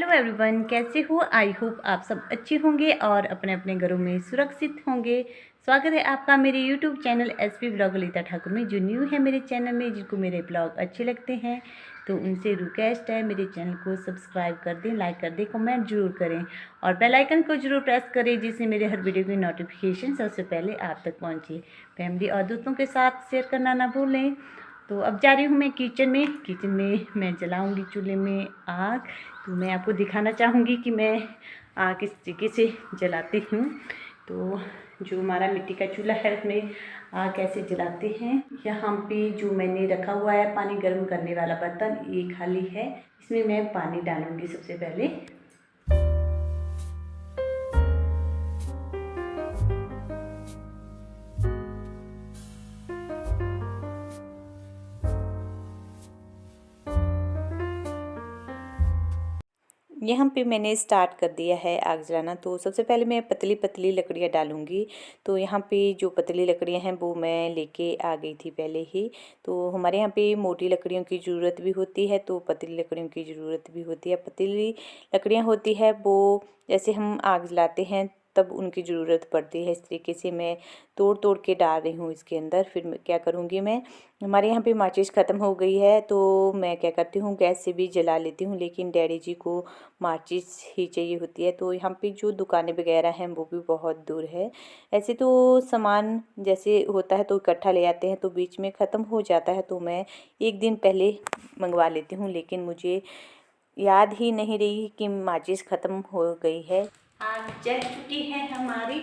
Hello everyone, कैसे हो? I hope आप सब अच्छे होंगे और अपने अपने घरों में सुरक्षित होंगे। स्वागत है आपका मेरे YouTube channel SP blog Lalita Thakur में। जो न्यू है मेरे चैनल में, जिनको मेरे ब्लॉग अच्छे लगते हैं तो उनसे रिक्वेस्ट है मेरे चैनल को सब्सक्राइब कर दें, लाइक कर दें, कमेंट जरूर करें और बेल आइकन को जरूर प्रेस करें, जिससे मेरे हर वीडियो की नोटिफिकेशन सबसे पहले आप तक पहुँचे। फैमिली और दोस्तों के साथ शेयर करना ना भूलें। तो अब जा रही हूँ मैं किचन में मैं जलाऊंगी चूल्हे में आग। तो मैं आपको दिखाना चाहूँगी कि मैं आग किस तरीके से जलाती हूँ। तो जो हमारा मिट्टी का चूल्हा है उसमें आग कैसे जलाते हैं। यहाँ पे जो मैंने रखा हुआ है पानी गर्म करने वाला बर्तन, ये खाली है। इसमें मैं पानी डालूँगी सबसे पहले। यहाँ पे मैंने स्टार्ट कर दिया है आग जलाना। तो सबसे पहले मैं पतली पतली लकड़ियाँ डालूँगी। तो यहाँ पे जो पतली लकड़ियाँ हैं वो मैं लेके आ गई थी पहले ही। तो हमारे यहाँ पे मोटी लकड़ियों की ज़रूरत भी होती है तो पतली लकड़ियों की ज़रूरत भी होती है। पतली लकड़ियाँ होती है वो जैसे हम आग जलाते हैं तब उनकी ज़रूरत पड़ती है। इस तरीके से मैं तोड़ तोड़ के डाल रही हूँ इसके अंदर। फिर क्या करूँगी मैं, हमारे यहाँ पे माचिस ख़त्म हो गई है तो मैं क्या करती हूँ गैस से भी जला लेती हूँ, लेकिन डैडी जी को माचिस ही चाहिए होती है। तो यहाँ पे जो दुकानें वगैरह हैं वो भी बहुत दूर है। ऐसे तो सामान जैसे होता है तो इकट्ठा ले आते हैं तो बीच में ख़त्म हो जाता है तो मैं एक दिन पहले मंगवा लेती हूँ, लेकिन मुझे याद ही नहीं रही कि माचिस ख़त्म हो गई है। आग जल चुकी है हमारी।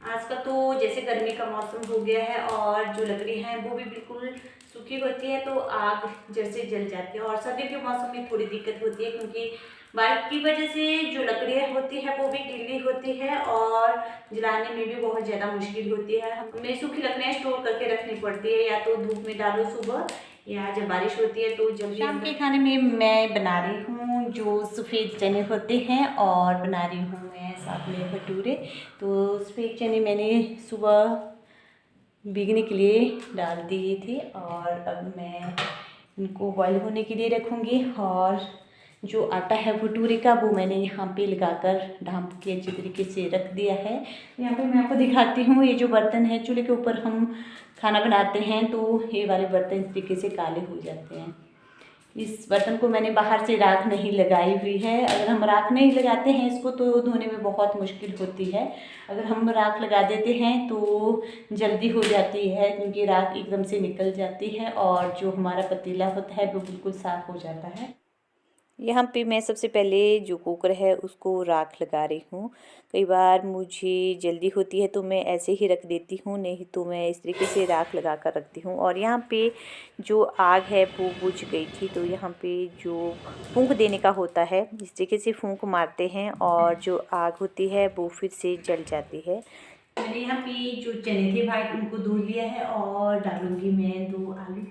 आज का तो जैसे गर्मी का मौसम हो गया है और जो लकड़ी हैं वो भी बिल्कुल सूखी होती है तो आग जड़ से जल जाती है। और सर्दी के मौसम में थोड़ी दिक्कत होती है क्योंकि बारिश की वजह से जो लकड़ियाँ होती है वो भी गीली होती है और जलाने में भी बहुत ज़्यादा मुश्किल होती है। हमें सूखी लकड़ियाँ स्टोर करके रखनी पड़ती है, या तो धूप में डालो सुबह या जब बारिश होती है तो जल्दी। शाम के खाने में मैं बना रही हूँ जो सफ़ेद चने होते हैं और बना रही हूँ मैं साथ में भटूरे। तो सफ़ेद चने मैंने सुबह भीगने के लिए डाल दिए थे और अब मैं इनको बॉईल होने के लिए रखूँगी। और जो आटा है भटूरे का वो मैंने यहाँ पे लगाकर ढाँप के अच्छी तरीके से रख दिया है। यहाँ पे मैं आपको दिखाती हूँ, ये जो बर्तन है चूल्हे के ऊपर हम खाना बनाते हैं तो ये वाले बर्तन इस तरीके से काले हो जाते हैं। इस बर्तन को मैंने बाहर से राख नहीं लगाई हुई है। अगर हम राख नहीं लगाते हैं इसको तो धोने में बहुत मुश्किल होती है। अगर हम राख लगा देते हैं तो जल्दी हो जाती है क्योंकि राख एकदम से निकल जाती है और जो हमारा पतीला होता है वो बिल्कुल साफ़ हो जाता है। यहाँ पे मैं सबसे पहले जो कुकर है उसको राख लगा रही हूँ। कई बार मुझे जल्दी होती है तो मैं ऐसे ही रख देती हूँ, नहीं तो मैं इस तरीके से राख लगा कर रखती हूँ। और यहाँ पे जो आग है वो बुझ गई थी तो यहाँ पे जो फूंक देने का होता है इस तरीके से फूंक मारते हैं और जो आग होती है वो फिर से जल जाती है। मैंने यहाँ पे जो चने थे वाइट उनको धो लिया है और डालूँगी मैं 2 आलू।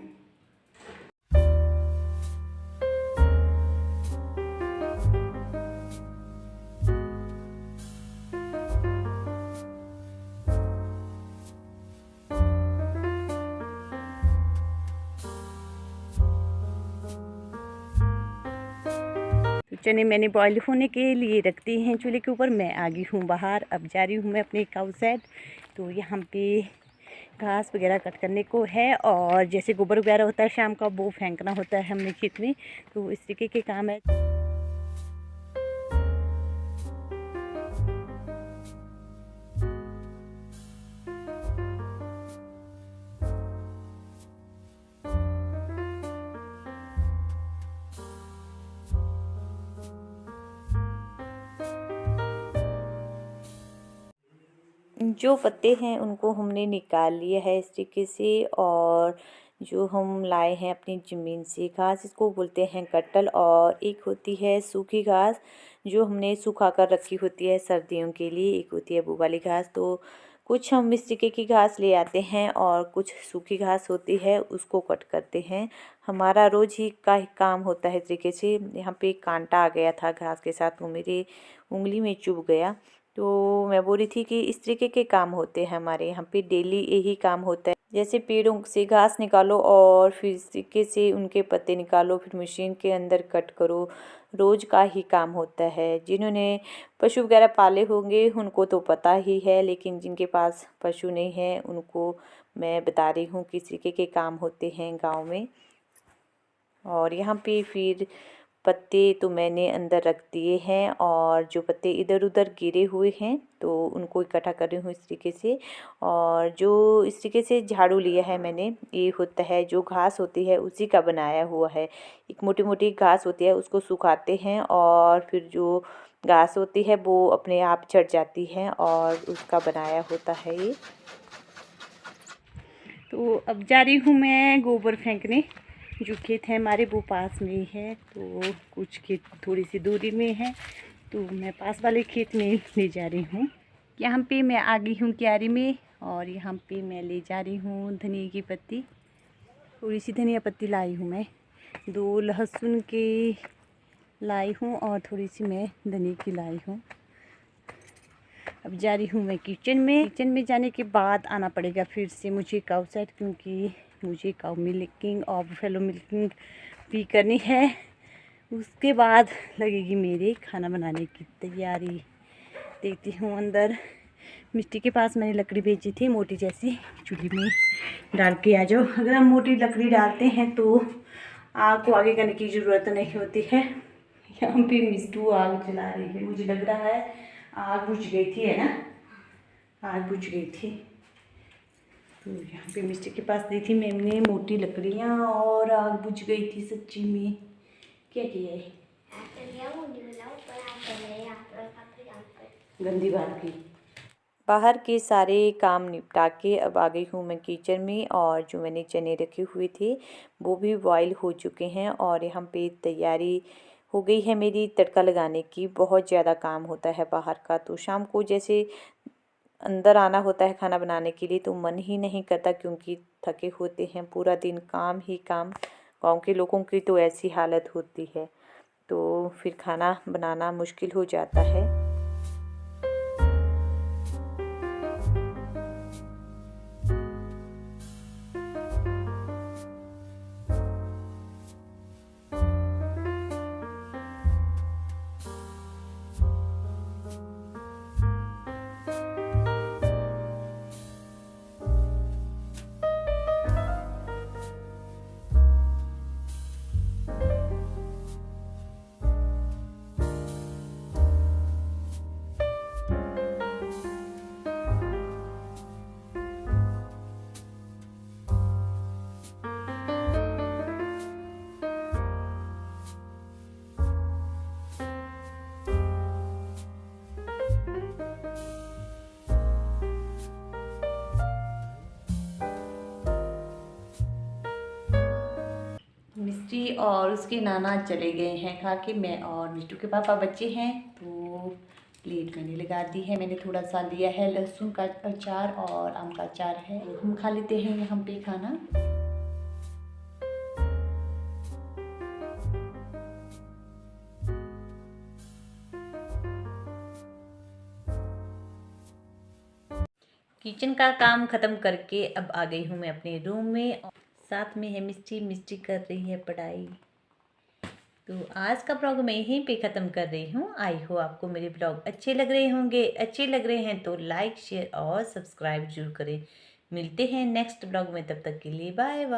चने मैंने बॉईल होने के लिए रख दिए हैं चूल्हे के ऊपर। मैं आ गई हूँ बाहर, अब जा रही हूँ मैं अपने काऊ साइड। तो यहाँ पे घास वगैरह कट करने को है और जैसे गोबर वगैरह होता है शाम का वो फेंकना होता है हमने खेत में, तो इस तरीके के काम है। जो पत्ते हैं उनको हमने निकाल लिया है इस तरीके से। और जो हम लाए हैं अपनी ज़मीन से घास, इसको बोलते हैं कट्टल। और एक होती है सूखी घास जो हमने सुखा कर रखी होती है सर्दियों के लिए, एक होती है वो वाली घास। तो कुछ हम इस तरीके की घास ले आते हैं और कुछ सूखी घास होती है उसको कट करते हैं। हमारा रोज़ ही का काम होता है इस तरीके से। यहाँ पे कांटा आ गया था घास के साथ, वो मेरी उंगली में चुभ गया। तो मैं बोल रही थी कि इस तरीके के काम होते हैं हमारे यहाँ पे, डेली यही काम होता है। जैसे पेड़ों से घास निकालो और फिर इस तरीके से उनके पत्ते निकालो, फिर मशीन के अंदर कट करो, रोज़ का ही काम होता है। जिन्होंने पशु वगैरह पाले होंगे उनको तो पता ही है, लेकिन जिनके पास पशु नहीं है उनको मैं बता रही हूँ किस तरीके के काम होते हैं गांव में। और यहाँ पे फिर पत्ते तो मैंने अंदर रख दिए हैं, और जो पत्ते इधर उधर गिरे हुए हैं तो उनको इकट्ठा कर रही हूँ इस तरीके से। और जो इस तरीके से झाड़ू लिया है मैंने, ये होता है जो घास होती है उसी का बनाया हुआ है। एक मोटी मोटी घास होती है, उसको सुखाते हैं और फिर जो घास होती है वो अपने आप झड़ जाती है, और उसका बनाया होता है ये। तो अब जा रही हूँ मैं गोबर फेंकने। जो खेत है हमारे वो पास में ही है, तो कुछ खेत थोड़ी सी दूरी में है, तो मैं पास वाले खेत में ले जा रही हूँ। यहाँ पे मैं आ गई हूँ क्यारी में, और यहाँ पे मैं ले जा रही हूँ धनिया की पत्ती। थोड़ी सी धनिया पत्ती लाई हूँ मैं, 2 लहसुन की लाई हूँ और थोड़ी सी मैं धनिया की लाई हूँ। अब जा रही हूँ मैं किचन में। किचन में जाने के बाद आना पड़ेगा फिर से मुझे काऊ साइड, क्योंकि मुझे काऊ मिल्किंग और बुफेलो मिल्किंग भी करनी है। उसके बाद लगेगी मेरे खाना बनाने की तैयारी। देखती हूँ अंदर। मिट्टी के पास मैंने लकड़ी भेजी थी मोटी जैसी, चूल्हे में डाल के आ जाओ। अगर हम मोटी लकड़ी डालते हैं तो आग को आगे करने की ज़रूरत नहीं होती है। यहाँ पे मिस्टू आग जला रही है, मुझे लग रहा है आग बुझ गई थी, है ना, आग बुझ गई थी। तो यहाँ पे मिस्टी के पास दी थी मैंने मोटी लकड़ियाँ और आग बुझ गई थी सच्ची में। क्या किया है, गंदी बात की। बाहर के सारे काम निपटा के अब आ गई हूँ मैं किचन में, और जो मैंने चने रखे हुए थे वो भी बॉईल हो चुके हैं, और यहाँ पे तैयारी हो गई है मेरी तड़का लगाने की। बहुत ज़्यादा काम होता है बाहर का, तो शाम को जैसे अंदर आना होता है खाना बनाने के लिए तो मन ही नहीं करता, क्योंकि थके होते हैं, पूरा दिन काम ही काम। गांव के लोगों की तो ऐसी हालत होती है, तो फिर खाना बनाना मुश्किल हो जाता है। मिस्टी और उसके नाना चले गए हैं खा के। मैं और मिस्टू के पापा बच्चे हैं, तो प्लेट मैंने लगा दी है। मैंने थोड़ा सा लिया है लहसुन का अचार और आम का अचार है। हम खा लेते हैं यहाँ पे खाना। किचन का काम ख़त्म करके अब आ गई हूँ मैं अपने रूम में। साथ में है मिस्टी कर रही है पढ़ाई। तो आज का ब्लॉग मैं यहीं पे ख़त्म कर रही हूँ। आई हो आपको मेरे ब्लॉग अच्छे लग रहे होंगे। अच्छे लग रहे हैं तो लाइक शेयर और सब्सक्राइब जरूर करें। मिलते हैं नेक्स्ट ब्लॉग में, तब तक के लिए बाय बाय।